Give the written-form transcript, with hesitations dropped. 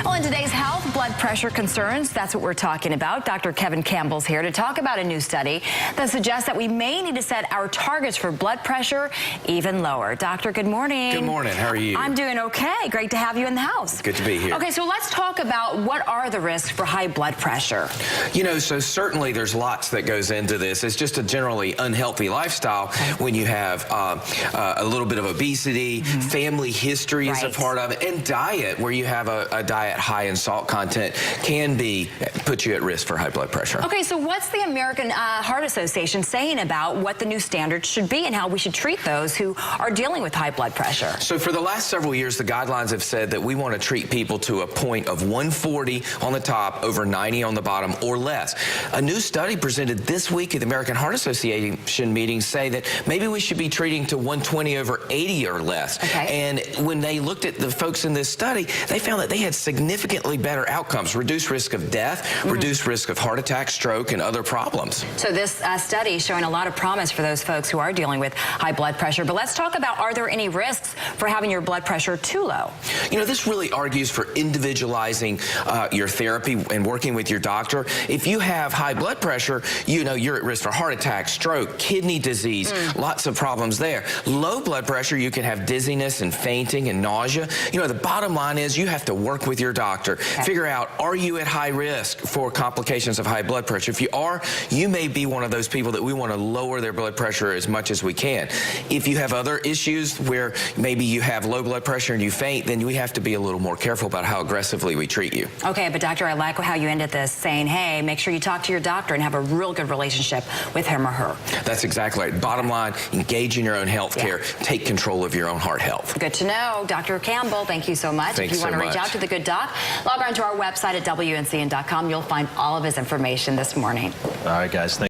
Well, in today's health, blood pressure concerns, that's what we're talking about. Dr. Campbell's here to talk about a new study that suggests that we may need to set our targets for blood pressure even lower. Doctor, good morning. Good morning. How are you? I'm doing okay. Great to have you in the house. Good to be here. Okay, so let's talk about what are the risks for high blood pressure. You know, so certainly there's lots that goes into this. It's just a generally unhealthy lifestyle when you have a little bit of obesity, family history is a part of it, and diet, where you have a diet high in salt content, can put you at risk for high blood pressure. Okay, so what's the American Heart Association saying about what the new standards should be and how we should treat those who are dealing with high blood pressure? So for the last several years, the guidelines have said that we want to treat people to a point of 140 on the top, over 90 on the bottom, or less. A new study presented this week at the American Heart Association meeting say that maybe we should be treating to 120 over 80 or less. Okay. And when they looked at the folks in this study, they found that they had significantly better outcomes, reduced risk of death, reduced risk of heart attack, stroke, and other problems. So this study is showing a lot of promise for those folks who are dealing with high blood pressure. But let's talk about, are there any risks for having your blood pressure too low? You know, this really argues for individualizing your therapy and working with your doctor. If you have high blood pressure, you know, you're at risk for heart attack, stroke, kidney disease, lots of problems there. Low blood pressure, you can have dizziness and fainting and nausea. You know, the bottom line is you have to work with your doctor. Figure out, are you at high risk for complications of high blood pressure? If you are, you may be one of those people that we want to lower their blood pressure as much as we can. If you have other issues where maybe you have low blood pressure and you faint, then we have to be a little more careful about how aggressively we treat you. Okay, but doctor, I like how you ended this saying, hey, make sure you talk to your doctor and have a real good relationship with him or her. That's exactly right. Bottom line, engage in your own health care. Take control of your own heart health. Good to know. Dr. Campbell, thank you so much. Thanks if you want to reach out to the good doc, log on to our website at WNCN.com. You'll find all of his information this morning. All right, guys.